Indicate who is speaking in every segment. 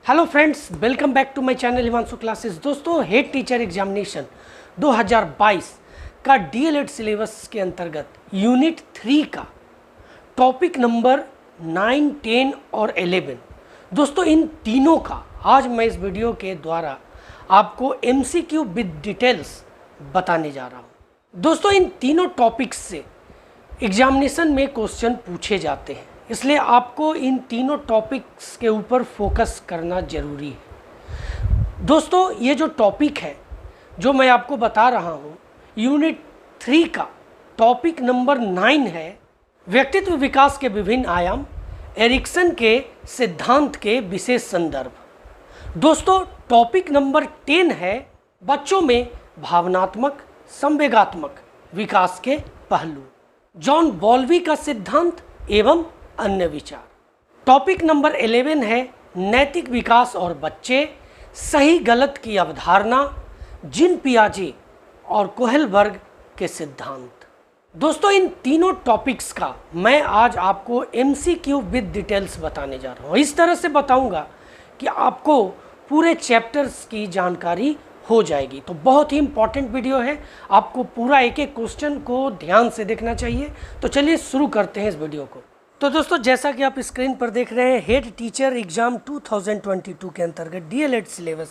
Speaker 1: Hello friends, welcome back to my channel Himanshu classes. दोस्तों, head teacher examination 2022 का DElEd syllabus के अंतर्गत unit 3 का टॉपिक नंबर 9, 10 और 11, दोस्तों इन तीनों का आज मैं इस वीडियो के द्वारा आपको एमसीक्यू विद डिटेल्स बताने जा रहा हूँ। दोस्तों, इन तीनों टॉपिक्स से एग्जामिनेशन में क्वेश्चन पूछे जाते हैं, इसलिए आपको इन तीनों टॉपिक्स के ऊपर फोकस करना जरूरी है। दोस्तों, ये जो टॉपिक है जो मैं आपको बता रहा हूँ, यूनिट 3 का टॉपिक नंबर 9 है व्यक्तित्व विकास के विभिन्न आयाम, एरिक्सन के सिद्धांत के विशेष संदर्भ। दोस्तों, टॉपिक नंबर 10 है बच्चों में भावनात्मक संवेगात्मक विकास के पहलू, जॉन बॉल्वी का सिद्धांत एवं अन्य विचार। टॉपिक नंबर 11 है नैतिक विकास और बच्चे, सही गलत की अवधारणा, जीन पियाजे और कोहेलबर्ग के सिद्धांत। दोस्तों, इन तीनों टॉपिक्स का मैं आज आपको एमसीक्यू विद डिटेल्स बताने जा रहा हूँ। इस तरह से बताऊंगा कि आपको पूरे चैप्टर्स की जानकारी हो जाएगी। तो बहुत ही इंपॉर्टेंट वीडियो है, आपको पूरा एक एक क्वेश्चन को ध्यान से देखना चाहिए। तो चलिए शुरू करते हैं इस वीडियो को। तो दोस्तों, जैसा कि आप स्क्रीन पर देख रहे हैं, हेड टीचर एग्जाम 2022 के अंतर्गत डीएलएड सिलेबस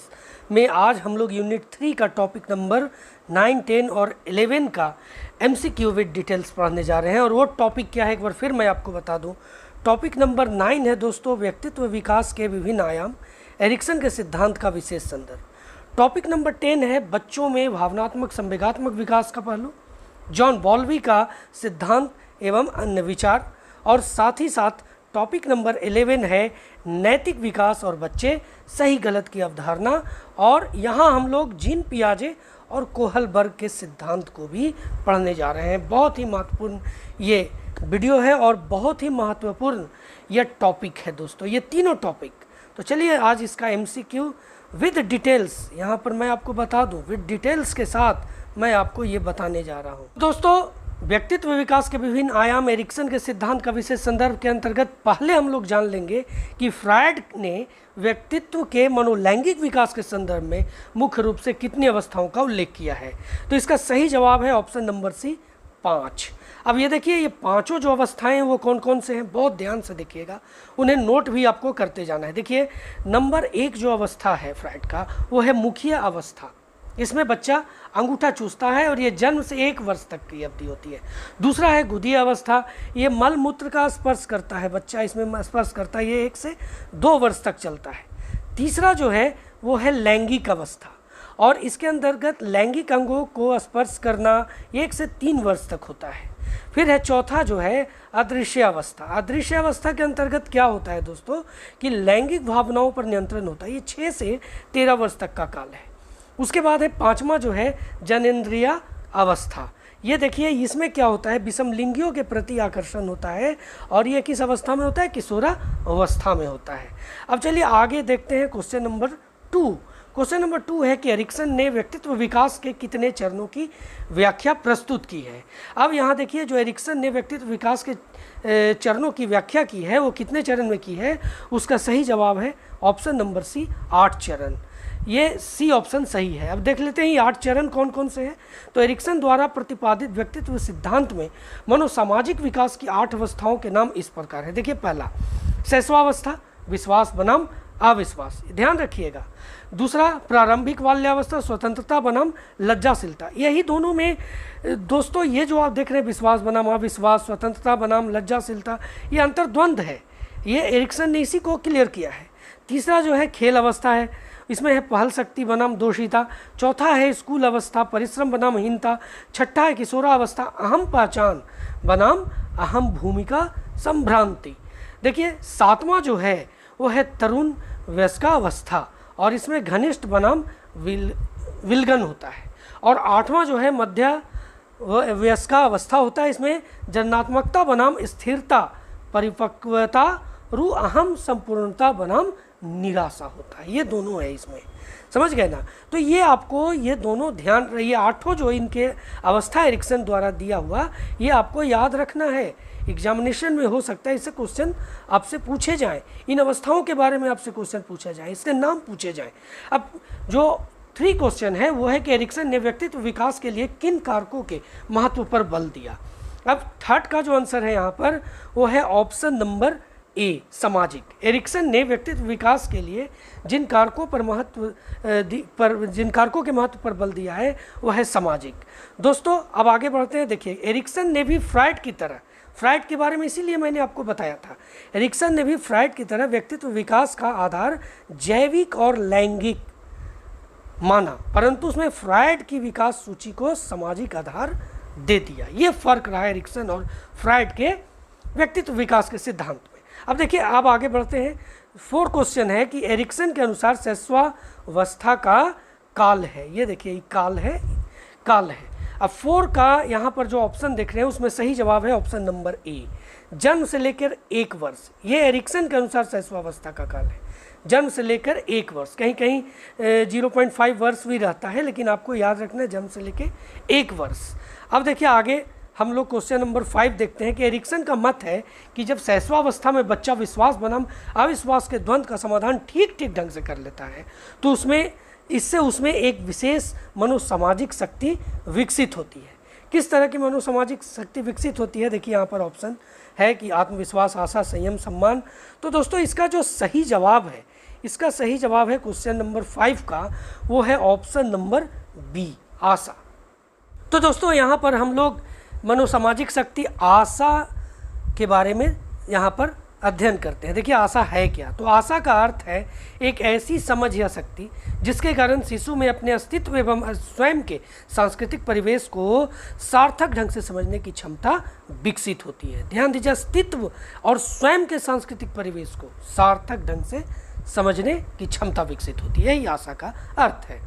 Speaker 1: में आज हम लोग यूनिट 3 का टॉपिक नंबर 9, 10 और 11 का एमसीक्यू विद डिटेल्स पढ़ने जा रहे हैं। और वो टॉपिक क्या है एक बार फिर मैं आपको बता दूं। टॉपिक नंबर 9 है दोस्तों व्यक्तित्व विकास के विभिन्न आयाम, एरिक्सन के सिद्धांत का विशेष संदर्भ। टॉपिक नंबर 10 है बच्चों में भावनात्मक संवेगात्मक विकास का पहलू, जॉन बॉल्वी का सिद्धांत एवं अन्य विचार। और साथ ही साथ टॉपिक नंबर 11 है नैतिक विकास और बच्चे, सही गलत की अवधारणा। और यहाँ हम लोग जीन पियाजे और कोहलबर्ग के सिद्धांत को भी पढ़ने जा रहे हैं। बहुत ही महत्वपूर्ण ये वीडियो है और बहुत ही महत्वपूर्ण यह टॉपिक है दोस्तों, ये तीनों टॉपिक। तो चलिए आज इसका एमसीक्यू विद डिटेल्स यहाँ पर मैं आपको बता दूँ, विद डिटेल्स के साथ मैं आपको ये बताने जा रहा हूँ। दोस्तों, व्यक्तित्व विकास के विभिन्न आयाम, एरिक्सन के सिद्धांत का विशेष संदर्भ के अंतर्गत पहले हम लोग जान लेंगे कि फ्रायड ने व्यक्तित्व के मनोलैंगिक विकास के संदर्भ में मुख्य रूप से कितनी अवस्थाओं का उल्लेख किया है। तो इसका सही जवाब है ऑप्शन नंबर सी, 5। अब ये देखिए, ये पांचों जो अवस्थाएं हैं वो कौन कौन से हैं, बहुत ध्यान से देखिएगा, उन्हें नोट भी आपको करते जाना है। देखिए, नंबर 1 जो अवस्था है फ्रायड का, वो है मुखीय अवस्था। इसमें बच्चा अंगूठा चूसता है और ये जन्म से 1 वर्ष तक की अवधि होती है। दूसरा है गुदीय अवस्था, ये मल मूत्र का स्पर्श करता है, बच्चा इसमें स्पर्श करता है, ये 1 से 2 वर्ष तक चलता है। तीसरा जो है वो है लैंगिक अवस्था, और इसके अंतर्गत लैंगिक अंगों को स्पर्श करना 1 से 3 वर्ष तक होता है। फिर है चौथा जो है अदृश्य अवस्था। अदृश्य अवस्था के अंतर्गत क्या होता है दोस्तों कि लैंगिक भावनाओं पर नियंत्रण होता है, ये 6 से 13 वर्ष तक का काल है। उसके बाद है 5वां जो है जनेंद्रिय अवस्था। ये देखिए, इसमें क्या होता है, विषमलिंगियों के प्रति आकर्षण होता है, और ये किस अवस्था में होता है, किशोरा अवस्था में होता है। अब चलिए आगे देखते हैं क्वेश्चन नंबर 2। क्वेश्चन नंबर 2 है कि एरिक्सन ने व्यक्तित्व विकास के कितने चरणों की व्याख्या प्रस्तुत की है। अब यहाँ देखिए, जो एरिक्सन ने व्यक्तित्व विकास के चरणों की व्याख्या की है वो कितने चरण में की है, उसका सही जवाब है ऑप्शन नंबर सी, 8 चरण। ये सी ऑप्शन सही है। अब देख लेते हैं ये 8 चरण कौन कौन से हैं। तो एरिक्सन द्वारा प्रतिपादित व्यक्तित्व सिद्धांत में मनोसामाजिक विकास की 8 अवस्थाओं के नाम इस प्रकार है। देखिए, पहला शैशवावस्था, विश्वास बनाम अविश्वास, ध्यान रखिएगा। दूसरा प्रारंभिक बाल्यावस्था, स्वतंत्रता बनाम लज्जाशीलता। यही दोनों में दोस्तों ये जो आप देख रहे हैं, विश्वास बनाम अविश्वास, स्वतंत्रता बनाम लज्जाशीलता, ये अंतर्द्वंद है, ये एरिक्सन ने इसी को क्लियर किया है। तीसरा जो है खेल अवस्था है, इसमें है पहल शक्ति बनाम दोषिता। चौथा है स्कूल अवस्था, परिश्रम बनाम हीनता। छठा है किशोरावस्था, अहम पहचान बनाम अहम भूमिका संभ्रांति। देखिए, 7वां जो है वो है तरुण वयस्कावस्था, और इसमें घनिष्ठ बनाम विलगन होता है। और 8वां जो है मध्य वयस्कावस्था होता है, इसमें जन्मात्मकता बनाम स्थिरता, परिपक्वता रु अहम संपूर्णता बनाम निराशा होता है। ये दोनों है इसमें, समझ गए ना। तो ये आपको ये दोनों ध्यान रहिए, 8 जो इनके अवस्था एरिक्सन द्वारा दिया हुआ, ये आपको याद रखना है। एग्जामिनेशन में हो सकता है इससे क्वेश्चन आपसे पूछे जाएं, इन अवस्थाओं के बारे में आपसे क्वेश्चन पूछा जाए, इसके नाम पूछे जाएं। अब जो 3 क्वेश्चन है वो है कि एरिक्सन ने व्यक्तित्व विकास के लिए किन कारकों के महत्व पर बल दिया। अब थर्ड का जो आंसर है यहाँ पर वो है ऑप्शन नंबर ए, सामाजिक। एरिक्सन ने व्यक्तित्व विकास के लिए जिन कारकों के महत्व पर बल दिया है वो है सामाजिक। दोस्तों अब आगे बढ़ते हैं। देखिए एरिक्सन ने भी फ्राइड की तरह, फ्राइड के बारे में इसीलिए मैंने आपको बताया था, एरिक्सन ने भी फ्राइड की तरह व्यक्तित्व विकास का आधार जैविक और लैंगिक माना, परंतु उसमें फ्राइड की विकास सूची को सामाजिक आधार दे दिया। ये फर्क रहा एरिक्सन और फ्राइड के व्यक्तित्व विकास के सिद्धांत में। अब देखिए आप आगे बढ़ते हैं। 4 क्वेश्चन है कि एरिक्सन के अनुसार शैशवावस्था का काल है, ये देखिए काल है। अब 4 का यहाँ पर जो ऑप्शन देख रहे हैं उसमें सही जवाब है ऑप्शन नंबर ए, जन्म से लेकर 1 वर्ष। ये एरिक्सन के अनुसार शैशवावस्था का काल है, जन्म से लेकर 1 वर्ष, कहीं कहीं 0.5 वर्ष भी रहता है, लेकिन आपको याद रखना है जन्म से लेकर 1 वर्ष। अब देखिए आगे हम लोग क्वेश्चन नंबर 5 देखते हैं कि एरिक्सन का मत है कि जब शैशवावस्था में बच्चा विश्वास बनाम अविश्वास के द्वंद्व का समाधान ठीक ढंग से कर लेता है तो उसमें एक विशेष मनोसामाजिक शक्ति विकसित होती है। किस तरह की मनोसामाजिक शक्ति विकसित होती है, देखिए यहाँ पर ऑप्शन है कि आत्मविश्वास, आशा, संयम, सम्मान। तो दोस्तों इसका जो सही जवाब है, इसका सही जवाब है क्वेश्चन नंबर 5 का, वो है ऑप्शन नंबर बी, आशा। तो दोस्तों यहाँ पर हम लोग मनोसामाजिक शक्ति आशा के बारे में यहाँ पर अध्ययन करते हैं। देखिए आशा है क्या, तो आशा का अर्थ है एक ऐसी समझ या शक्ति जिसके कारण शिशु में अपने अस्तित्व एवं स्वयं के सांस्कृतिक परिवेश को सार्थक ढंग से समझने की क्षमता विकसित होती है। ध्यान दीजिए, अस्तित्व और स्वयं के सांस्कृतिक परिवेश को सार्थक ढंग से समझने की क्षमता विकसित होती है, यही आशा का अर्थ है।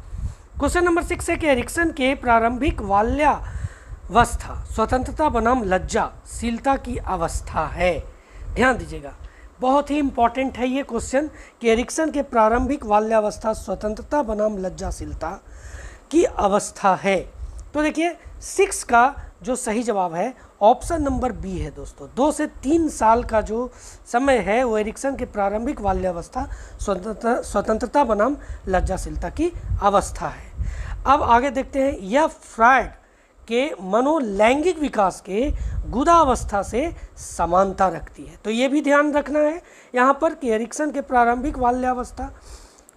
Speaker 1: क्वेश्चन नंबर 6 है कि एरिक्सन के प्रारंभिक बाल्यावस्था स्वतंत्रता बनाम लज्जाशीलता की अवस्था है। ध्यान दीजिएगा, बहुत ही इंपॉर्टेंट है ये क्वेश्चन कि एरिक्सन के प्रारंभिक बाल्यावस्था स्वतंत्रता बनाम लज्जाशीलता की अवस्था है। तो देखिए 6 का जो सही जवाब है ऑप्शन नंबर बी है दोस्तों। 2 से 3 साल का जो समय है वो एरिक्सन के प्रारंभिक बाल्यावस्था स्वतंत्रता बनाम लज्जाशीलता की अवस्था है। अब आगे देखते हैं, यह फ्राइड के मनोलैंगिक विकास के गुदावस्था से समानता रखती है। तो ये भी ध्यान रखना है यहाँ पर कि एरिक्सन के प्रारंभिक बाल्यावस्था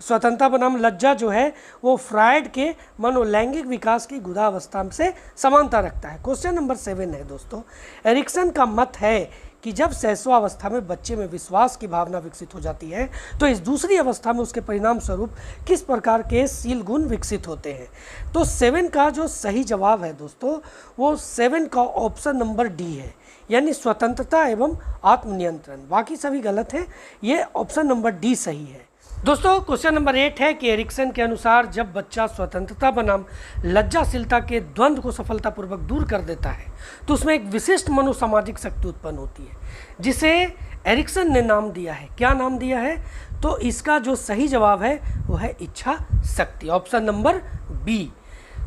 Speaker 1: स्वतंत्रता बनाम लज्जा जो है वो फ्राइड के मनोलैंगिक विकास की गुदावस्था से समानता रखता है। क्वेश्चन नंबर 7 है दोस्तों, एरिक्सन का मत है कि जब शैशवावस्था में बच्चे में विश्वास की भावना विकसित हो जाती है तो इस दूसरी अवस्था में उसके परिणाम स्वरूप किस प्रकार के शील गुण विकसित होते हैं। तो 7 का जो सही जवाब है दोस्तों वो 7 का ऑप्शन नंबर डी है, यानी स्वतंत्रता एवं आत्मनियंत्रण। बाकी सभी गलत है, ये ऑप्शन नंबर डी सही है। दोस्तों क्वेश्चन नंबर 8 है कि एरिक्सन के अनुसार जब बच्चा स्वतंत्रता बनाम लज्जाशीलता के द्वंद्व को सफलतापूर्वक दूर कर देता है तो उसमें एक विशिष्ट मनोसामाजिक शक्ति उत्पन्न होती है जिसे एरिक्सन ने नाम दिया है। क्या नाम दिया है? तो इसका जो सही जवाब है वो है इच्छा शक्ति, ऑप्शन नंबर बी।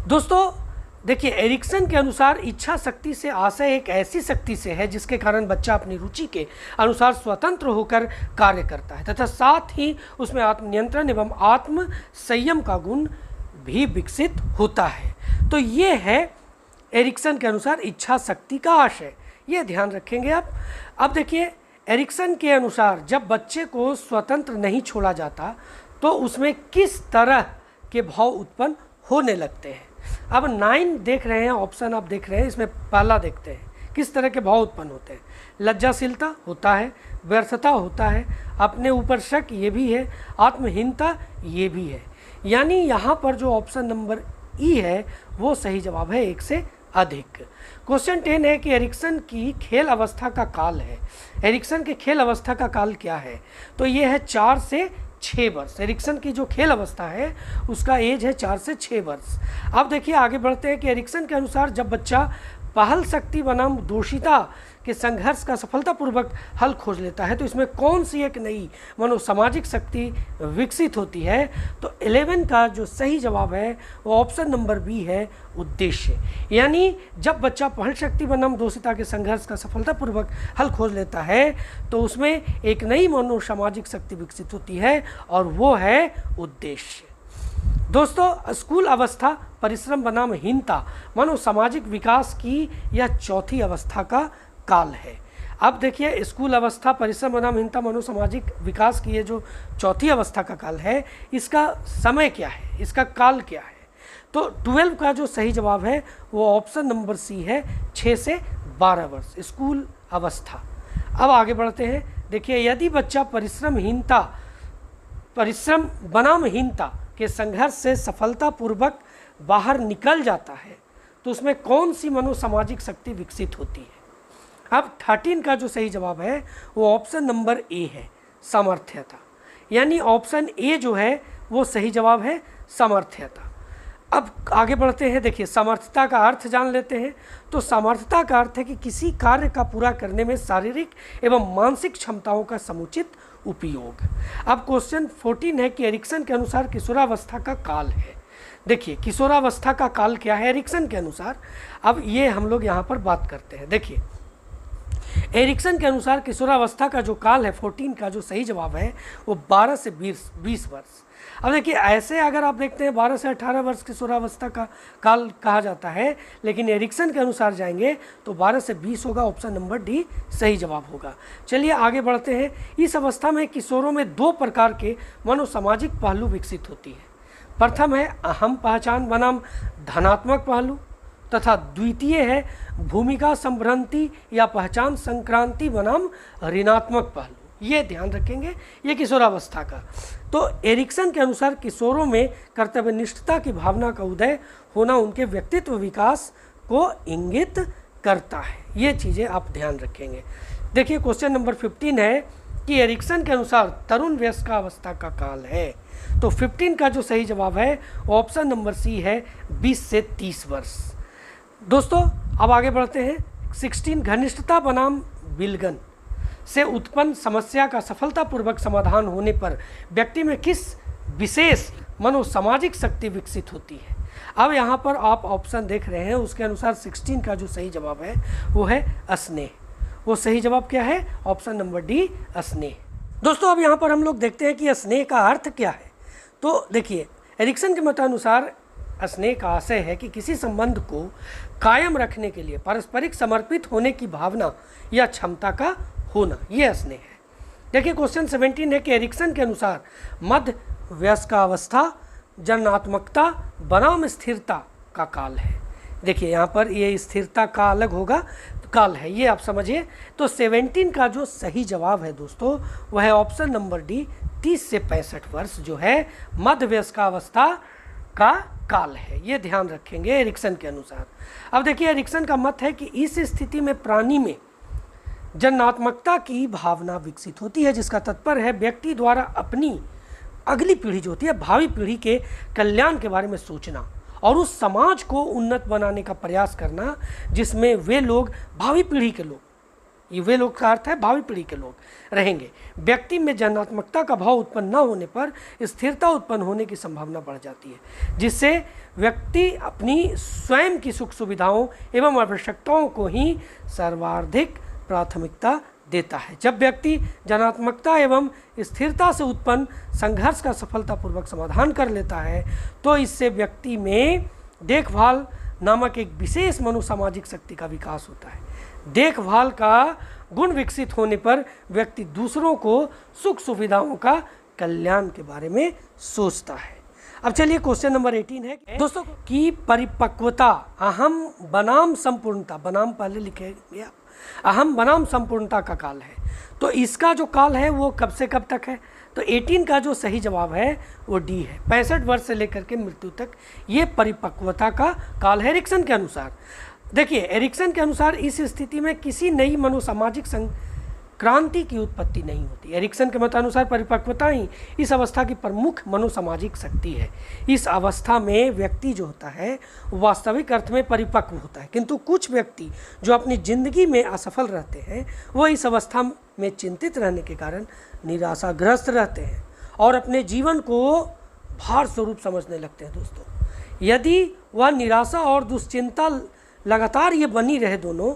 Speaker 1: दोस्तों देखिए एरिक्सन के अनुसार इच्छा शक्ति से आशय एक ऐसी शक्ति से है जिसके कारण बच्चा अपनी रुचि के अनुसार स्वतंत्र होकर कार्य करता है तथा साथ ही उसमें आत्मनियंत्रण एवं आत्म संयम का गुण भी विकसित होता है। तो ये है एरिक्सन के अनुसार इच्छा शक्ति का आशय, ये ध्यान रखेंगे आप। अब देखिए एरिक्सन के अनुसार जब बच्चे को स्वतंत्र नहीं छोड़ा जाता तो उसमें किस तरह के भाव उत्पन्न होने लगते हैं। अब 9 देख रहे हैं, ऑप्शन आप देख रहे हैं, इसमें पहला देखते हैं किस तरह के भाव उत्पन्न होते हैं। लज्जाशीलता होता है, व्यर्थता होता है, अपने ऊपर शक ये भी है, आत्महीनता ये भी है। यानी यहाँ पर जो ऑप्शन नंबर ई है वो सही जवाब है 1 से अधिक। क्वेश्चन 10 है कि एरिक्सन की खेल अवस्था का काल है। एरिक्सन के खेल अवस्था का काल क्या है? तो ये है 4 से 6 वर्ष। एरिक्सन की जो खेल अवस्था है उसका एज है 4 से 6 वर्ष। अब देखिए आगे बढ़ते हैं कि एरिक्सन के अनुसार जब बच्चा पहल शक्ति बनाम दोषिता के संघर्ष का सफलतापूर्वक हल खोज लेता है तो इसमें कौन सी एक नई मनोसामाजिक शक्ति विकसित होती है? तो 11 का जो सही जवाब है वो ऑप्शन नंबर बी है, उद्देश्य। यानी जब बच्चा पहल शक्ति बनाम दोषिता के संघर्ष का सफलतापूर्वक हल खोज लेता है तो उसमें एक नई मनोसामाजिक शक्ति विकसित होती है और वो है उद्देश्य। दोस्तों, स्कूल अवस्था परिश्रम बनाम हीनता मनोसामाजिक विकास की यह चौथी अवस्था का काल है। अब देखिए, स्कूल अवस्था परिश्रम बनाम हीनता मनोसामाजिक विकास की ये जो चौथी अवस्था का काल है, इसका समय क्या है, इसका काल क्या है? तो 12 का जो सही जवाब है वो ऑप्शन नंबर सी है, 6 से 12 वर्ष स्कूल अवस्था। अब आगे बढ़ते हैं। देखिए, यदि बच्चा परिश्रम बनाम हीनता के संघर्ष से सफलतापूर्वक बाहर निकल जाता है तो उसमें कौन सी मनोसामाजिक शक्ति विकसित होती है? अब 13 का जो सही जवाब है वो ऑप्शन नंबर ए है, सामर्थ्यता। यानी ऑप्शन ए जो है वो सही जवाब है, सामर्थ्यता। अब आगे बढ़ते हैं। देखिए, सामर्थ्यता का अर्थ जान लेते हैं। तो सामर्थ्यता का अर्थ है कि किसी कार्य का पूरा करने में शारीरिक एवं मानसिक क्षमताओं का समुचित उपयोग। अब क्वेश्चन 14 है कि एरिक्सन के अनुसार किशोरावस्था का काल है। देखिए, किशोरावस्था का काल क्या है एरिक्सन के अनुसार? अब ये हम लोग यहाँ पर बात करते हैं। देखिए, एरिक्सन के अनुसार किशोरावस्था का जो काल है 14 का जो सही जवाब है वो 12 से 20 वर्ष। अब देखिए, ऐसे अगर आप देखते हैं 12 से 18 वर्ष किशोरावस्था का काल कहा जाता है, लेकिन एरिक्सन के अनुसार जाएंगे तो 12 से 20 होगा, ऑप्शन नंबर डी सही जवाब होगा। चलिए आगे बढ़ते हैं। इस अवस्था में किशोरों में 2 प्रकार के मनोसामाजिक पहलू विकसित होती है। प्रथम है अहम पहचान बनाम धनात्मक पहलू तथा द्वितीय है भूमिका संभ्रांति या पहचान संक्रांति बनाम ऋणात्मक पहलू। ये ध्यान रखेंगे, ये किशोरावस्था का। तो एरिक्सन के अनुसार किशोरों में कर्तव्यनिष्ठता की भावना का उदय होना उनके व्यक्तित्व विकास को इंगित करता है। ये चीज़ें आप ध्यान रखेंगे। देखिए, क्वेश्चन नंबर 15 है कि एरिक्सन के अनुसार तरुण वयस्कावस्था का काल है। तो 15 का जो सही जवाब है ऑप्शन नंबर सी है, 20 से 30 वर्ष। दोस्तों, अब आगे बढ़ते हैं। 16 घनिष्ठता बनाम विलगन से उत्पन्न समस्या का सफलतापूर्वक समाधान होने पर व्यक्ति में किस विशेष मनोसामाजिक शक्ति विकसित होती है? अब यहाँ पर आप ऑप्शन देख रहे हैं, उसके अनुसार 16 का जो सही जवाब है वो है स्नेह। वो सही जवाब क्या है? ऑप्शन नंबर डी, स्नेह। दोस्तों, अब यहाँ पर हम लोग देखते हैं कि स्नेह का अर्थ क्या है। तो देखिए, एरिक्सन के मतानुसार स्नेह का आशय है कि किसी संबंध को कायम रखने के लिए पारस्परिक समर्पित होने की भावना या क्षमता का होना, ये स्नेह है। देखिए, क्वेश्चन 17 है कि एरिक्सन के अनुसार मध्य वयस्कावस्था जन्मात्मकता बनाम स्थिरता का काल है। देखिए, यहाँ पर ये स्थिरता का अलग होगा काल है, ये आप समझिए। तो 17 का जो सही जवाब है दोस्तों वह है ऑप्शन नंबर डी, 30 से 65 वर्ष जो है मध्य वयस्कावस्था का काल है। ये ध्यान रखेंगे एरिक्सन के अनुसार। अब देखिए, एरिक्सन का मत है कि इस स्थिति में प्राणी में जन्मात्मकता की भावना विकसित होती है, जिसका तात्पर्य है व्यक्ति द्वारा अपनी अगली पीढ़ी जो होती है, भावी पीढ़ी के कल्याण के बारे में सोचना और उस समाज को उन्नत बनाने का प्रयास करना जिसमें वे लोग भावी पीढ़ी के लोग, ये वे लोग का अर्थ है भावी पीढ़ी के लोग रहेंगे। व्यक्ति में जन्मात्मकता का भाव उत्पन्न न होने पर स्थिरता उत्पन्न होने की संभावना बढ़ जाती है, जिससे व्यक्ति अपनी स्वयं की सुख सुविधाओं एवं आवश्यकताओं को ही सर्वाधिक प्राथमिकता देता है। जब व्यक्ति जनात्मकता एवं स्थिरता से उत्पन्न संघर्ष का सफलतापूर्वक समाधान कर लेता है तो इससे व्यक्ति में देखभाल नामक एक विशेष मनोसामाजिक शक्ति का विकास होता है। देखभाल का गुण विकसित होने पर व्यक्ति दूसरों को सुख सुविधाओं का कल्याण के बारे में सोचता है। अब चलिए क्वेश्चन नंबर 18 है दोस्तों की परिपक्वता अहम बनाम संपूर्णता, बनाम पहले लिखे गया, अहम बनाम संपूर्णता का काल है। तो इसका जो काल है वो कब से कब तक है? तो 18 का जो सही जवाब है वो डी है, 65 वर्ष से लेकर के मृत्यु तक ये परिपक्वता का काल है एरिक्सन के अनुसार। देखिए एरिक्सन के अनुसार इस स्थिति में किसी नई मनोसामाजिक क्रांति की उत्पत्ति नहीं होती। एरिक्सन के मतानुसार परिपक्वता ही इस अवस्था की प्रमुख मनोसामाजिक शक्ति है। इस अवस्था में व्यक्ति जो होता है वास्तविक अर्थ में परिपक्व होता है, किंतु कुछ व्यक्ति जो अपनी जिंदगी में असफल रहते हैं वो इस अवस्था में चिंतित रहने के कारण निराशाग्रस्त रहते हैं और अपने जीवन को भार स्वरूप समझने लगते हैं। दोस्तों, यदि वह निराशा और दुश्चिंता लगातार ये बनी रहे दोनों,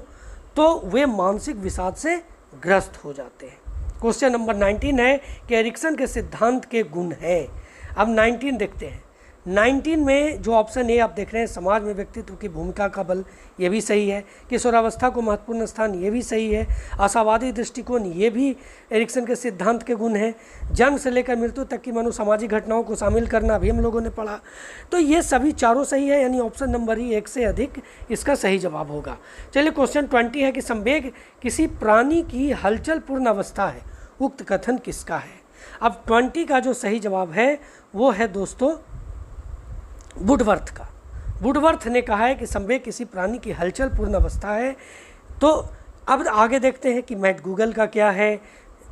Speaker 1: तो वे मानसिक विषाद से ग्रस्त हो जाते हैं। क्वेश्चन नंबर 19 है कि एरिक्सन के सिद्धांत के गुण हैं। अब 19 देखते हैं। 19 में जो ऑप्शन ए आप देख रहे हैं, समाज में व्यक्तित्व की भूमिका का बल, ये भी सही है। किशोरावस्था को महत्वपूर्ण स्थान, ये भी सही है। आशावादी दृष्टिकोण, ये भी एरिक्सन के सिद्धांत के गुण हैं। जन्म से लेकर मृत्यु तक की मनोसामाजिक घटनाओं को शामिल करना भी हम लोगों ने पढ़ा। तो ये सभी चारों सही है, यानी ऑप्शन नंबर ही एक से अधिक इसका सही जवाब होगा। चलिए क्वेश्चन 20 है कि संवेग किसी प्राणी की हलचल पूर्ण अवस्था है, उक्त कथन किसका है। अब 20 का जो सही जवाब है वो है दोस्तों वुडवर्थ का। वुडवर्थ ने कहा है कि संवेग किसी प्राणी की हलचल पूर्ण अवस्था है। तो अब आगे देखते हैं कि मैकगूगल का क्या है।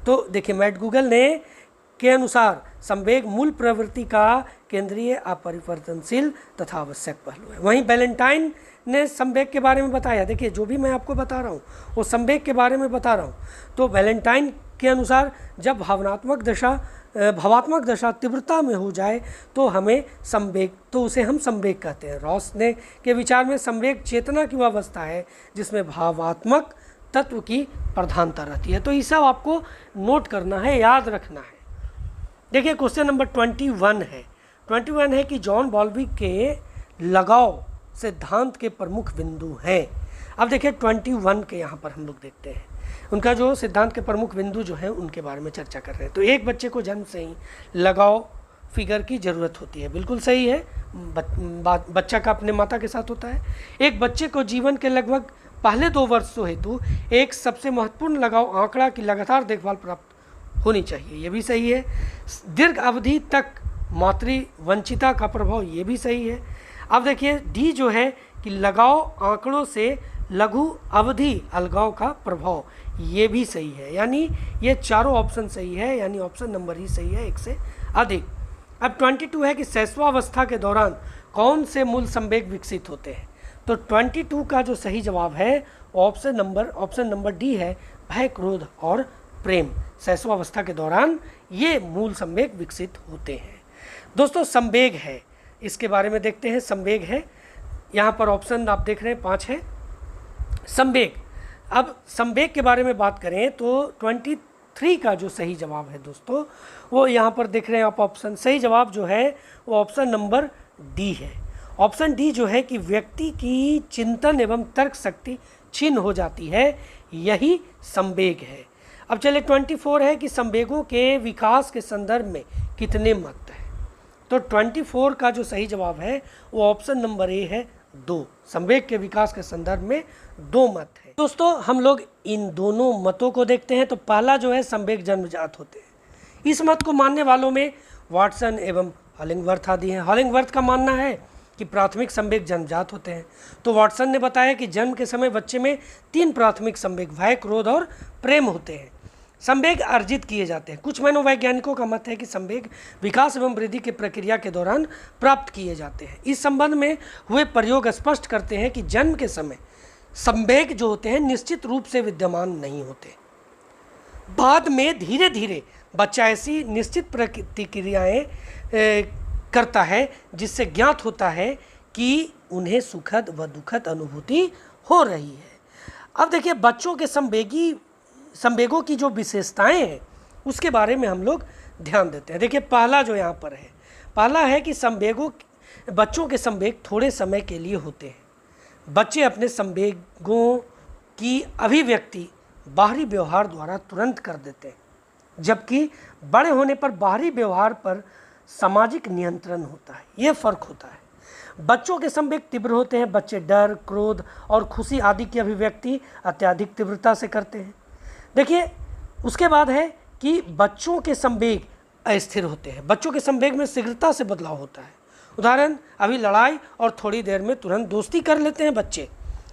Speaker 1: तो देखिए, मैकगूगल ने के अनुसार संवेग मूल प्रवृत्ति का केंद्रीय, अपरिवर्तनशील तथा आवश्यक पहलू है। वहीं वैलेंटाइन ने संवेग के बारे में बताया। देखिए, जो भी मैं आपको बता रहा हूँ वो संवेग के बारे में बता रहा हूँ। तो वैलेंटाइन के अनुसार जब भावात्मक दशा तीव्रता में हो जाए तो हमें संवेग, तो उसे हम संवेग कहते हैं। रॉस ने के विचार में संवेग चेतना की वह अवस्था है जिसमें भावात्मक तत्व की प्रधानता रहती है। तो ये सब आपको नोट करना है, याद रखना है। देखिए क्वेश्चन नंबर 21 है। 21 है कि जॉन बॉल्बी के लगाव सिद्धांत के प्रमुख बिंदु हैं। अब देखिए 21 के यहाँ पर हम लोग देखते हैं उनका जो सिद्धांत के प्रमुख बिंदु जो हैं उनके बारे में चर्चा कर रहे हैं। तो एक बच्चे को जन्म से ही लगाव फिगर की ज़रूरत होती है, बिल्कुल सही है। बच्चा का अपने माता के साथ होता है। एक बच्चे को जीवन के लगभग पहले 2 वर्षों हेतु एक सबसे महत्वपूर्ण लगाव आंकड़ा की लगातार देखभाल प्राप्त होनी चाहिए, ये भी सही है। दीर्घ अवधि तक मातृवंचिता का प्रभाव, ये भी सही है। अब देखिए डी जो है कि लगाव आंकड़ों से लघु अवधि अलगाव का प्रभाव, ये भी सही है। यानी ये चारों ऑप्शन सही है, यानी ऑप्शन नंबर ही सही है, एक से अधिक। अब 22 है कि शैशवावस्था के दौरान कौन से मूल संवेग विकसित होते हैं। तो 22 का जो सही जवाब है ऑप्शन नंबर डी है, भय, क्रोध और प्रेम। शैशवावस्था के दौरान ये मूल संवेग विकसित होते हैं। दोस्तों संवेग है, इसके बारे में देखते हैं। संवेग है, यहाँ पर ऑप्शन आप देख रहे हैं 5 है संवेग। अब संवेग के बारे में बात करें तो 23 का जो सही जवाब है दोस्तों वो यहाँ पर देख रहे हैं आप ऑप्शन। सही जवाब जो है वो ऑप्शन नंबर डी है। ऑप्शन डी जो है कि व्यक्ति की चिंतन एवं तर्क शक्ति क्षीण हो जाती है, यही संवेग है। अब चले 24 है कि संवेगों के विकास के संदर्भ में कितने मत हैं। तो 24 का जो सही जवाब है वो ऑप्शन नंबर ए है, 2। संवेग के विकास के संदर्भ में 2 मत है। दोस्तों हम लोग इन दोनों मतों को देखते हैं। तो पहला जो है संवेग जन्मजात होते हैं। इस मत को मानने वालों में वाटसन एवं हॉलिंगवर्थ आदि हैं। हॉलिंगवर्थ का मानना है कि प्राथमिक संवेग जन्मजात होते हैं। तो वाटसन ने बताया कि जन्म के समय बच्चे में 3 प्राथमिक संवेग भय, क्रोध और प्रेम होते हैं। संवेग अर्जित किए जाते हैं। कुछ मनोवैज्ञानिकों का मत है कि संवेग विकास एवं वृद्धि की प्रक्रिया के दौरान प्राप्त किए जाते हैं। इस संबंध में हुए प्रयोग स्पष्ट करते हैं कि जन्म के समय संवेग जो होते हैं निश्चित रूप से विद्यमान नहीं होते। बाद में धीरे धीरे बच्चा ऐसी निश्चित प्रतिक्रियाएं करता है जिससे ज्ञात होता है कि उन्हें सुखद व दुखद अनुभूति हो रही है। अब देखिए बच्चों के संवेगों की जो विशेषताएं हैं उसके बारे में हम लोग ध्यान देते हैं। देखिए पहला जो यहाँ पर है, पहला है कि बच्चों के संवेग थोड़े समय के लिए होते हैं। बच्चे अपने संवेगों की अभिव्यक्ति बाहरी व्यवहार द्वारा तुरंत कर देते हैं, जबकि बड़े होने पर बाहरी व्यवहार पर सामाजिक नियंत्रण होता है। ये फर्क होता है। बच्चों के संवेग तीव्र होते हैं। बच्चे डर, क्रोध और खुशी आदि की अभिव्यक्ति अत्यधिक तीव्रता से करते हैं। देखिए उसके बाद है कि बच्चों के संवेग अस्थिर होते हैं। बच्चों के संवेग में शीघ्रता से बदलाव होता है। उदाहरण, अभी लड़ाई और थोड़ी देर में तुरंत दोस्ती कर लेते हैं बच्चे।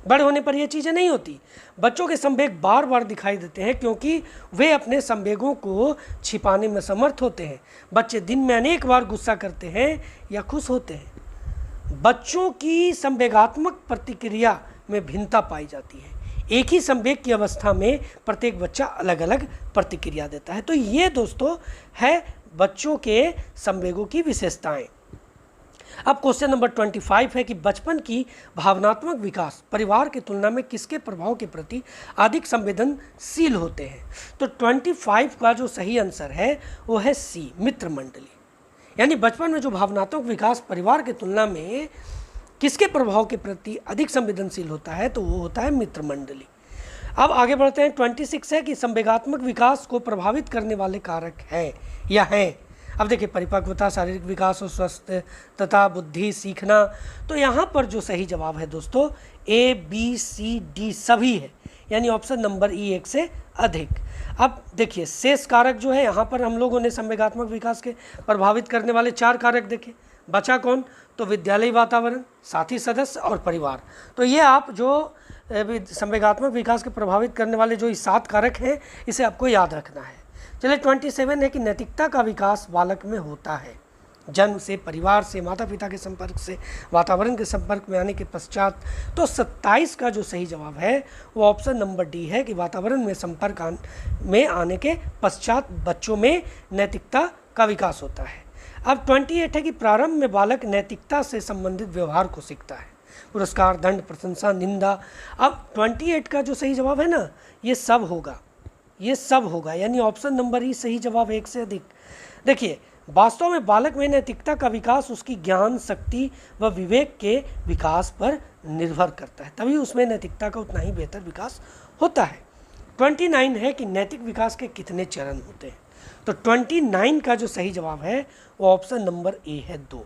Speaker 1: बड़े होने पर ये चीज़ें नहीं होती। बच्चों के संवेग बार बार दिखाई देते हैं क्योंकि वे अपने संवेगों को छिपाने में समर्थ होते हैं। बच्चे दिन में अनेक बार गुस्सा करते हैं या खुश होते हैं। बच्चों की संवेगात्मक प्रतिक्रिया में भिन्नता पाई जाती है। एक ही संवेग की अवस्था में प्रत्येक बच्चा अलग अलग प्रतिक्रिया देता है। तो ये दोस्तों है बच्चों के संवेगों की विशेषताएं। अब क्वेश्चन नंबर 25 है कि बचपन की भावनात्मक विकास परिवार की तुलना में किसके प्रभाव के प्रति अधिक संवेदनशील होते हैं। तो 25 का जो सही आंसर है वो है सी, मित्र मंडली। यानी बचपन में जो भावनात्मक विकास परिवार की तुलना में किसके प्रभाव के प्रति अधिक संवेदनशील होता है, तो वो होता है मित्र मंडली। अब आगे बढ़ते हैं। 26 है कि संवेगात्मक विकास को प्रभावित करने वाले कारक है या हैं। अब देखिए, परिपक्वता, शारीरिक विकास और स्वास्थ्य तथा बुद्धि, सीखना। तो यहाँ पर जो सही जवाब है दोस्तों ए, बी, सी, डी सभी है, यानी ऑप्शन नंबर ई एक से अधिक। अब देखिए, शेष कारक जो है यहाँ पर हम लोगों ने संवेगात्मक विकास के प्रभावित करने वाले 4 कारक देखे। बचा कौन? तो विद्यालयी वातावरण, साथी सदस्य और परिवार। तो ये आप जो संवेगात्मक विकास के प्रभावित करने वाले जो 7 कारक हैं, इसे आपको याद रखना है। चलिए 27 है कि नैतिकता का विकास बालक में होता है जन्म से, परिवार से, माता पिता के संपर्क से, वातावरण के संपर्क में आने के पश्चात। तो 27 का जो सही जवाब है वो ऑप्शन नंबर डी है कि वातावरण में संपर्क में आने के पश्चात बच्चों में नैतिकता का विकास होता है। अब 28 है कि प्रारंभ में बालक नैतिकता से संबंधित व्यवहार को सीखता है, पुरस्कार, दंड, प्रशंसा, निंदा। अब 28 का जो सही जवाब है ना, ये सब होगा, ये सब होगा, यानी ऑप्शन नंबर ई सही जवाब 1 से अधिक। देखिए, वास्तव में बालक में नैतिकता का विकास उसकी ज्ञान शक्ति व विवेक के विकास पर निर्भर करता है, तभी उसमें नैतिकता का उतना ही बेहतर विकास होता है। 29 है कि नैतिक विकास के कितने चरण होते हैं। तो 29 का जो सही जवाब है वो ऑप्शन नंबर ए है 2,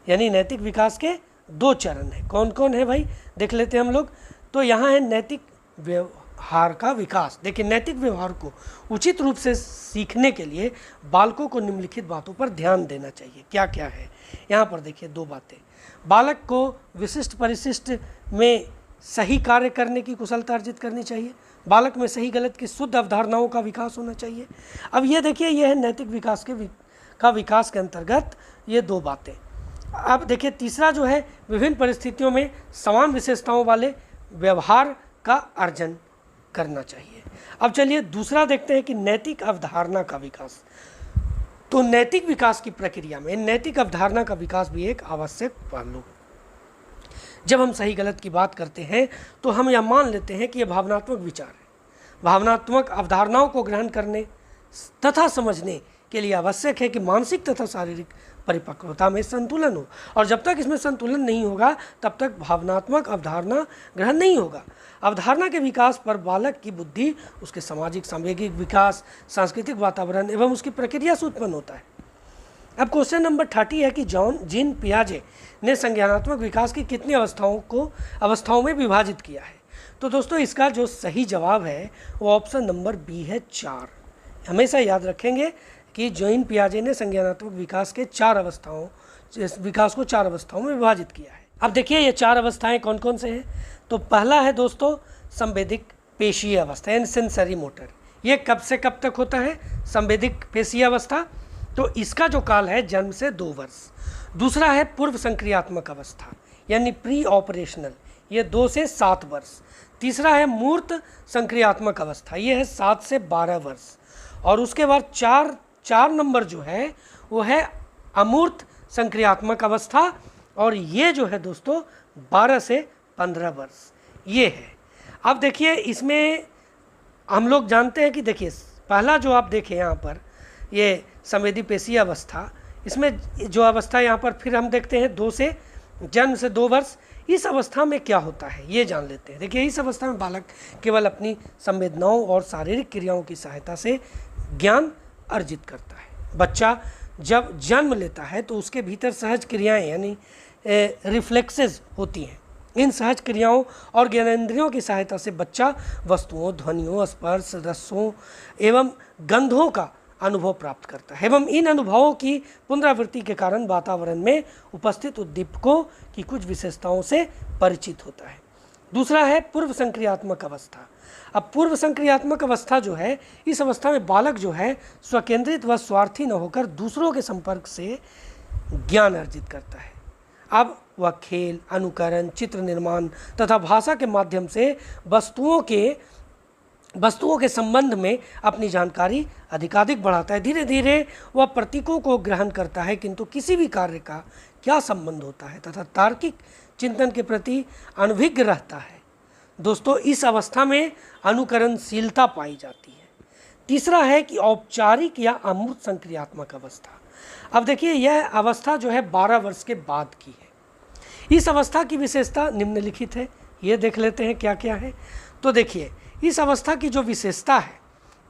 Speaker 1: यानी नैतिक विकास के 2 चरण हैं। कौन कौन है भाई, देख लेते हैं हम लोग। तो यहाँ है नैतिक व्यवहार का विकास। देखिए, नैतिक व्यवहार को उचित रूप से सीखने के लिए बालकों को निम्नलिखित बातों पर ध्यान देना चाहिए। क्या क्या है यहाँ पर देखिए, 2 बातें। बालक को विशिष्ट परिशिष्ट में सही कार्य करने की कुशलता अर्जित करनी चाहिए। बालक में सही गलत की शुद्ध अवधारणाओं का विकास होना चाहिए। अब ये देखिए, यह है नैतिक विकास का विकास के अंतर्गत ये 2 बातें। अब देखिए, तीसरा जो है विभिन्न परिस्थितियों में समान विशेषताओं वाले व्यवहार का अर्जन करना चाहिए। अब चलिए दूसरा देखते हैं कि नैतिक अवधारणा का विकास। तो नैतिक विकास की प्रक्रिया में नैतिक अवधारणा का विकास भी एक आवश्यक पहलू। जब हम सही गलत की बात करते हैं तो हम यह मान लेते हैं कि यह भावनात्मक विचार है। भावनात्मक अवधारणाओं को ग्रहण करने तथा समझने के लिए आवश्यक है कि मानसिक तथा शारीरिक परिपक्वता में संतुलन हो, और जब तक इसमें संतुलन नहीं होगा तब तक भावनात्मक अवधारणा ग्रहण नहीं होगा। अवधारणा के विकास पर बालक की बुद्धि उसके सामाजिक सांवेगिक विकास, सांस्कृतिक वातावरण एवं उसकी प्रक्रिया से उत्पन्न होता है। अब क्वेश्चन नंबर 30 है कि जीन पियाजे ने संज्ञानात्मक विकास की कितनी अवस्थाओं में विभाजित किया है। तो दोस्तों, इसका जो सही जवाब है वो ऑप्शन नंबर बी है 4। हमेशा याद रखेंगे कि जीन पियाजे ने संज्ञानात्मक विकास के 4 अवस्थाओं में विभाजित किया है। अब देखिए, ये 4 अवस्थाएं कौन कौन से हैं। तो पहला है दोस्तों संवेदिक पेशीय अवस्था, यानी सेंसरी मोटर। ये कब से कब तक होता है, संवेदिक पेशीय अवस्था। तो इसका जो काल है जन्म से 2 वर्ष। दूसरा है पूर्व संक्रियात्मक अवस्था, यानी प्री ऑपरेशनल, ये 2 से 7 वर्ष। तीसरा है मूर्त संक्रियात्मक अवस्था, ये है 7 से 12 वर्ष। और उसके बाद 4 नंबर जो है वो है अमूर्त संक्रियात्मक अवस्था, और ये जो है दोस्तों 12 से 15 वर्ष ये है। अब देखिए, इसमें हम लोग जानते हैं कि देखिए, पहला जो आप देखें यहाँ पर ये संवेदी पेशीय अवस्था, इसमें जो अवस्था यहाँ पर फिर हम देखते हैं 2 से जन्म से 2 वर्ष। इस अवस्था में क्या होता है ये जान लेते हैं। देखिए, इस अवस्था में बालक केवल अपनी संवेदनाओं और शारीरिक क्रियाओं की सहायता से ज्ञान अर्जित करता है। बच्चा जब जन्म लेता है तो उसके भीतर सहज क्रियाएं यानी रिफ्लेक्सेस होती हैं। इन सहज क्रियाओं और ज्ञानेंद्रियों की सहायता से बच्चा वस्तुओं, ध्वनियों, स्पर्श, रसों एवं गंधों का अनुभव प्राप्त करता है एवं इन अनुभवों की पुनरावृत्ति के कारण वातावरण में उपस्थित उद्दीपकों की कुछ विशेषताओं से परिचित होता है। दूसरा है पूर्व संक्रियात्मक अवस्था। अब पूर्व संक्रियात्मक अवस्था जो है, इस अवस्था में बालक जो है स्वकेंद्रित व स्वार्थी न होकर दूसरों के संपर्क से ज्ञान अर्जित करता है। अब वह खेल, अनुकरण, चित्र निर्माण तथा भाषा के माध्यम से वस्तुओं के संबंध में अपनी जानकारी अधिकाधिक बढ़ाता है। धीरे धीरे वह प्रतीकों को ग्रहण करता है, किंतु किसी भी कार्य का क्या संबंध होता है तथा तार्किक चिंतन के प्रति अनभिज्ञ रहता है। दोस्तों, इस अवस्था में अनुकरणशीलता पाई जाती है। तीसरा है कि औपचारिक या अमूर्त संक्रियात्मक अवस्था। अब देखिए, यह अवस्था जो है 12 वर्ष के बाद की है। इस अवस्था की विशेषता निम्नलिखित है, ये देख लेते हैं क्या क्या है। तो देखिए, इस अवस्था की जो विशेषता है,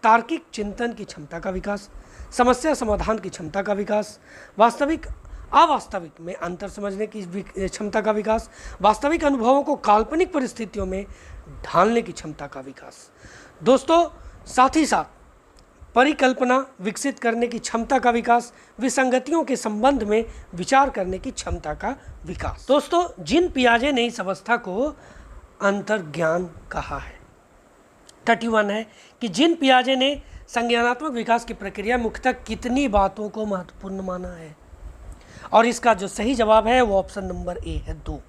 Speaker 1: तार्किक चिंतन की क्षमता का विकास, समस्या समाधान की क्षमता का विकास, वास्तविक अवास्तविक में अंतर समझने की क्षमता का विकास, वास्तविक अनुभवों को काल्पनिक परिस्थितियों में ढालने की क्षमता का विकास। दोस्तों, साथ ही साथ परिकल्पना विकसित करने की क्षमता का विकास, विसंगतियों के संबंध में विचार करने की क्षमता का विकास। दोस्तों, जीन पियाजे ने इस अवस्था को अंतर्ज्ञान कहा है। 31 है कि जीन पियाजे ने संज्ञानात्मक विकास की प्रक्रिया मुख्यतः कितनी बातों को महत्वपूर्ण माना है, और इसका जो सही जवाब है वो ऑप्शन नंबर ए है 2।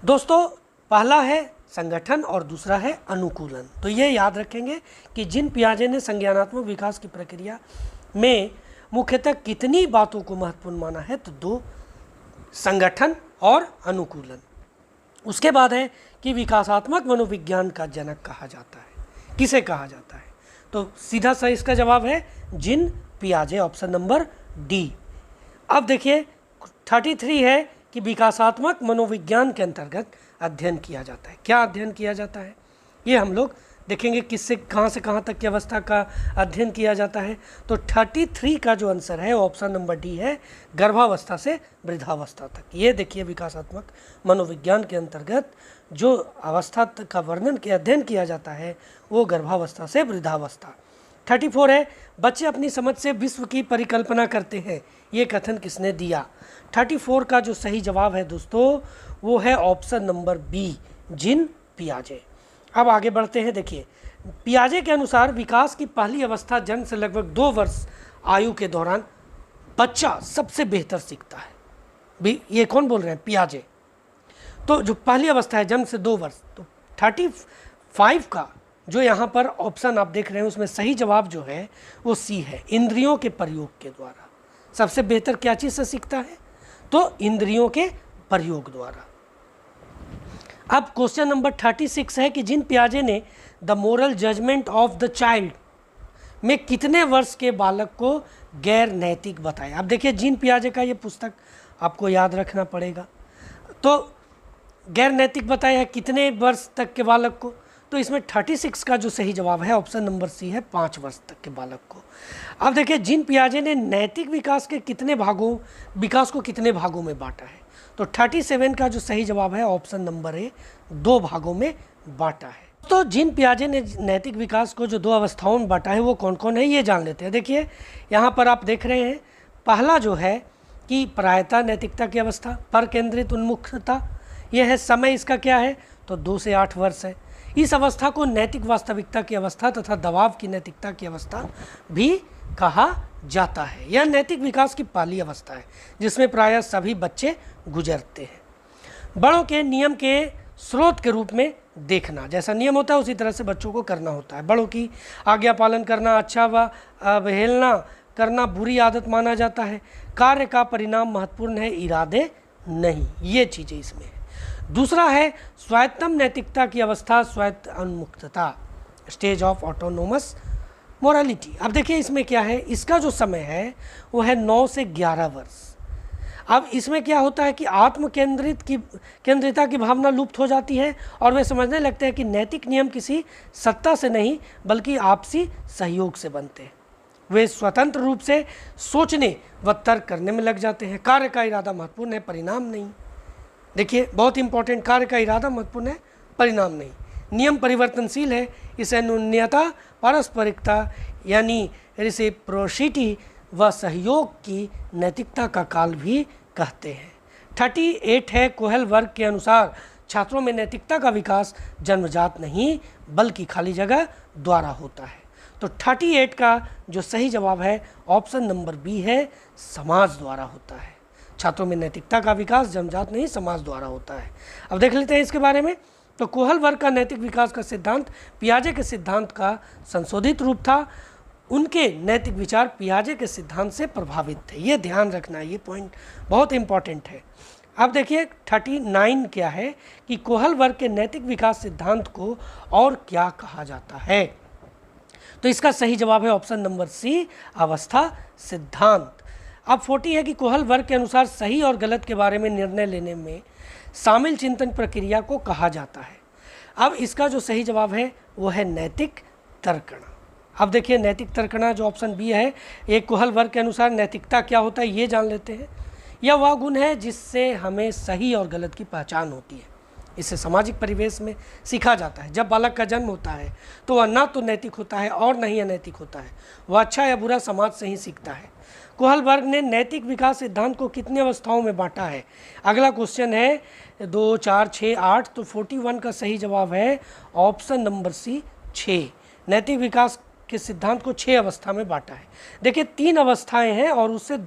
Speaker 1: दोस्तों, पहला है संगठन और दूसरा है अनुकूलन। तो ये याद रखेंगे कि जीन पियाजे ने संज्ञानात्मक विकास की प्रक्रिया में मुख्यतः कितनी बातों को महत्वपूर्ण माना है, तो 2 संगठन और अनुकूलन। उसके बाद है कि विकासात्मक मनोविज्ञान का जनक कहा जाता है। किसे कहा जाता है? तो सीधा सा इसका जवाब है जीन पियाजे, ऑप्शन नंबर डी। अब देखिए 33 है कि विकासात्मक मनोविज्ञान के अंतर्गत अध्ययन किया जाता है। क्या अध्ययन किया जाता है, ये हम लोग देखेंगे किससे कहाँ से कहाँ तक की अवस्था का अध्ययन किया जाता है। तो 33 का जो आंसर है ऑप्शन नंबर डी है, गर्भावस्था से वृद्धावस्था तक। ये देखिए, विकासात्मक मनोविज्ञान के अंतर्गत जो अवस्था का वर्णन के अध्ययन किया जाता है वो गर्भावस्था से वृद्धावस्था। 34 है बच्चे अपनी समझ से विश्व की परिकल्पना करते हैं, ये कथन किसने दिया? 34 का जो सही जवाब है दोस्तों वो है ऑप्शन नंबर बी, जीन पियाजे। अब आगे बढ़ते हैं। देखिए, पियाजे के अनुसार विकास की पहली अवस्था जन्म से लगभग 2 वर्ष आयु के दौरान बच्चा सबसे बेहतर सीखता है। भी ये कौन बोल रहे हैं? पियाजे। तो जो पहली अवस्था है जन्म से 2 वर्ष, तो 35 का जो यहाँ पर ऑप्शन आप देख रहे हैं उसमें सही जवाब जो है वो सी है, इंद्रियों के प्रयोग के द्वारा। सबसे बेहतर क्या चीज़ से सीखता है? तो इंद्रियों के प्रयोग द्वारा। अब क्वेश्चन नंबर 36 है कि जीन पियाजे ने the moral judgement of the child में कितने वर्ष के बालक को गैर नैतिक बताया? अब देखिए, जीन पियाजे का ये पुस्तक आपको याद रखना पड़ेगा। तो गैर नैतिक बताया है कितने वर्ष तक के बालक को? तो इसमें 36 का जो सही जवाब है ऑप्शन नंबर सी है, 5 वर्ष तक के बालक को। अब देखिए, जीन पियाजे ने नैतिक विकास के विकास को कितने भागों में बांटा है? तो 37 का जो सही जवाब है ऑप्शन नंबर ए, 2 भागों में बांटा है। तो जीन पियाजे ने नैतिक विकास को जो 2 अवस्थाओं में बांटा है वो कौन कौन है, ये जान लेते हैं। देखिए, यहाँ पर आप देख रहे हैं, पहला जो है कि प्रायता नैतिकता की अवस्था, पर केंद्रित उन्मुखता, यह है। समय इसका क्या है? तो 2 से 8 वर्ष है। इस अवस्था को नैतिक वास्तविकता की अवस्था तथा दबाव की नैतिकता की अवस्था भी कहा जाता है। यह नैतिक विकास की पहली अवस्था है जिसमें प्रायः सभी बच्चे गुजरते हैं। बड़ों के नियम के स्रोत के रूप में देखना, जैसा नियम होता है उसी तरह से बच्चों को करना होता है। बड़ों की आज्ञा पालन करना अच्छा व अवहेलना करना बुरी आदत माना जाता है। कार्य का परिणाम महत्वपूर्ण है, इरादे नहीं। ये चीज़ें इसमें है। दूसरा है स्वायत्तम नैतिकता की अवस्था, स्वायत्त उन्मुक्तता, स्टेज ऑफ ऑटोनोमस मोरालिटी। अब देखिए, इसमें क्या है, इसका जो समय है वो है 9 से 11 वर्ष। अब इसमें क्या होता है कि केंद्रिता की भावना लुप्त हो जाती है और वे समझने लगते हैं कि नैतिक नियम किसी सत्ता से नहीं बल्कि आपसी सहयोग से बनते हैं। वे स्वतंत्र रूप से सोचने व तर्क करने में लग जाते हैं। कार्य का इरादा महत्वपूर्ण है, परिणाम नहीं। देखिए, बहुत इंपॉर्टेंट, कार्य का इरादा महत्वपूर्ण है, परिणाम नहीं। नियम परिवर्तनशील है, इसे न्यूनता, पारस्परिकता यानी रेसिप्रोसिटी व सहयोग की नैतिकता का काल भी कहते हैं। 38 है कोहल वर्ग के अनुसार छात्रों में नैतिकता का विकास जन्मजात नहीं बल्कि खाली जगह द्वारा होता है। तो 38 का जो सही जवाब है ऑप्शन नंबर बी है, समाज द्वारा होता है। छात्रों में नैतिकता का विकास जन्मजात नहीं समाज द्वारा होता है। अब देख लेते हैं इसके बारे में। तो कोहल वर्ग का नैतिक विकास का सिद्धांत पियाजे के सिद्धांत का संशोधित रूप था। उनके नैतिक विचार पियाजे के सिद्धांत से प्रभावित थे। ये ध्यान रखना, ये पॉइंट बहुत इंपॉर्टेंट है। अब देखिए 39 क्या है कि कोहल वर्ग के नैतिक विकास सिद्धांत को और क्या कहा जाता है। तो इसका सही जवाब है ऑप्शन नंबर सी, अवस्था सिद्धांत। अब 40 है कि कोहल वर्ग के अनुसार सही और गलत के बारे में निर्णय लेने में शामिल चिंतन प्रक्रिया को कहा जाता है। अब इसका जो सही जवाब है वो है नैतिक तर्कणा। अब देखिए नैतिक तर्कणा जो ऑप्शन बी है, एक कोहल वर्ग के अनुसार नैतिकता क्या होता है ये जान लेते हैं। यह वह गुण है जिससे हमें सही और गलत की पहचान होती है। इसे सामाजिक परिवेश में सीखा जाता है। जब बालक का जन्म होता है तो वह ना तो नैतिक होता है और न ही अनैतिक होता है, वह अच्छा या बुरा समाज से ही सीखता है। कोहल वर्ग ने नैतिक विकास सिद्धांत को कितनी अवस्थाओं में बांटा है। अगला क्वेश्चन है 2, 4, 6, 8। तो 41 का सही जवाब है ऑप्शन नंबर सी, 6। नैतिक विकास के सिद्धांत को 6 अवस्था में बांटा है। देखिए 3 अवस्थाएं हैं और उससे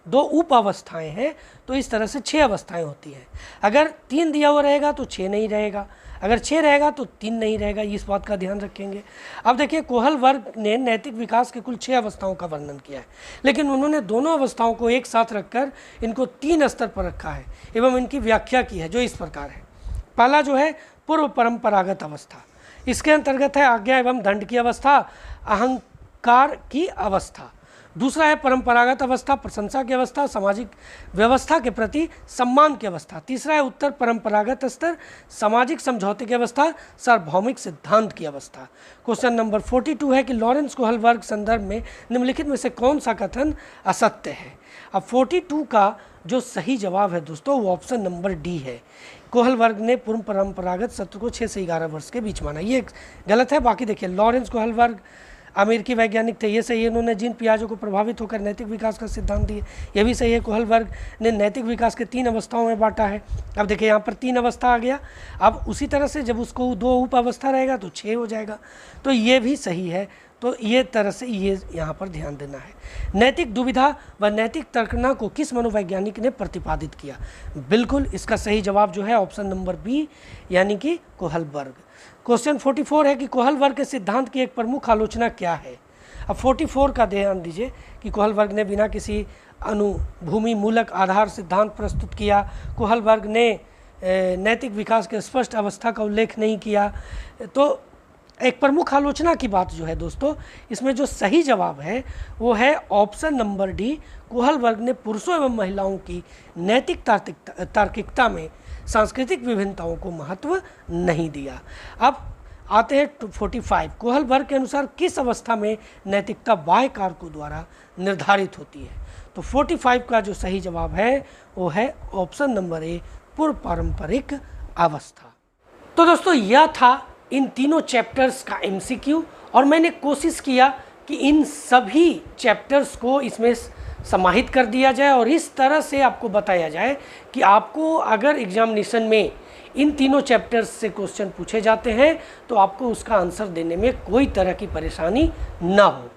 Speaker 1: 2 उप अवस्थाएं हैं, तो इस तरह से 6 अवस्थाएं होती हैं। अगर 3 दिया हुआ रहेगा तो 6 नहीं रहेगा, अगर 6 रहेगा तो 3 नहीं रहेगा, इस बात का ध्यान रखेंगे। अब देखिए कोहल वर्ग ने नैतिक विकास के कुल 6 अवस्थाओं का वर्णन किया है, लेकिन उन्होंने दोनों अवस्थाओं को एक साथ रखकर इनको 3 स्तर पर रखा है एवं इनकी व्याख्या की है, जो इस प्रकार है। पहला जो है पूर्व परंपरागत अवस्था, इसके अंतर्गत है आज्ञा एवं दंड की अवस्था, अहंकार की अवस्था। दूसरा है परंपरागत अवस्था, प्रशंसा की अवस्था, सामाजिक व्यवस्था के प्रति सम्मान की अवस्था। तीसरा है उत्तर परंपरागत स्तर, सामाजिक समझौते की अवस्था, सार्वभौमिक सिद्धांत की अवस्था। क्वेश्चन नंबर 42 है कि लॉरेंस कोहल वर्ग संदर्भ में निम्नलिखित में से कौन सा कथन असत्य है। अब 42 का जो सही जवाब है दोस्तों वो ऑप्शन नंबर डी है। कोहल वर्ग ने पूर्व परंपरागत सत्र को 6 से 11 वर्ष के बीच माना, ये गलत है। बाकी देखिए लॉरेंस कोहल वर्ग अमेरिकी वैज्ञानिक थे, ये सही है। इन्होंने जिन पियाजों को प्रभावित होकर नैतिक विकास का सिद्धांत दिए, ये भी सही है। कोहल वर्ग ने नैतिक विकास के 3 अवस्थाओं में बांटा है। अब देखिए यहाँ पर 3 अवस्था आ गया। अब उसी तरह से जब उसको 2 उप अवस्था रहेगा तो 6 हो जाएगा, तो ये भी सही है। तो ये तरह से ये यहाँ पर ध्यान देना है। नैतिक दुविधा व नैतिक तर्कना को किस मनोवैज्ञानिक ने प्रतिपादित किया। बिल्कुल इसका सही जवाब जो है ऑप्शन नंबर बी, यानी कि कोहल वर्ग। क्वेश्चन 44 है कि कोहल वर्ग के सिद्धांत की एक प्रमुख आलोचना क्या है। अब 44 का ध्यान दीजिए कि कोहल वर्ग ने बिना किसी अनुभूमि मूलक आधार सिद्धांत प्रस्तुत किया। कोहल वर्ग ने नैतिक विकास के स्पष्ट अवस्था का उल्लेख नहीं किया। तो एक प्रमुख आलोचना की बात जो है दोस्तों, इसमें जो सही जवाब है वो है ऑप्शन नंबर डी। कोहल वर्ग ने पुरुषों एवं महिलाओं की नैतिक तार्किकता में सांस्कृतिक विभिन्नताओं को महत्व नहीं दिया। अब आते हैं 45। कोहल वर्ग के अनुसार किस अवस्था में नैतिकता बाह्य कारकों द्वारा निर्धारित होती है। तो 45 का जो सही जवाब है वो है ऑप्शन नंबर ए, पूर्व पारंपरिक अवस्था। तो दोस्तों यह था इन तीनों चैप्टर्स का MCQ, और मैंने कोशिश किया कि इन सभी चैप्टर्स को इसमें समाहित कर दिया जाए और इस तरह से आपको बताया जाए कि आपको अगर एग्जामिनेशन में इन तीनों चैप्टर्स से क्वेश्चन पूछे जाते हैं तो आपको उसका आंसर देने में कोई तरह की परेशानी ना हो।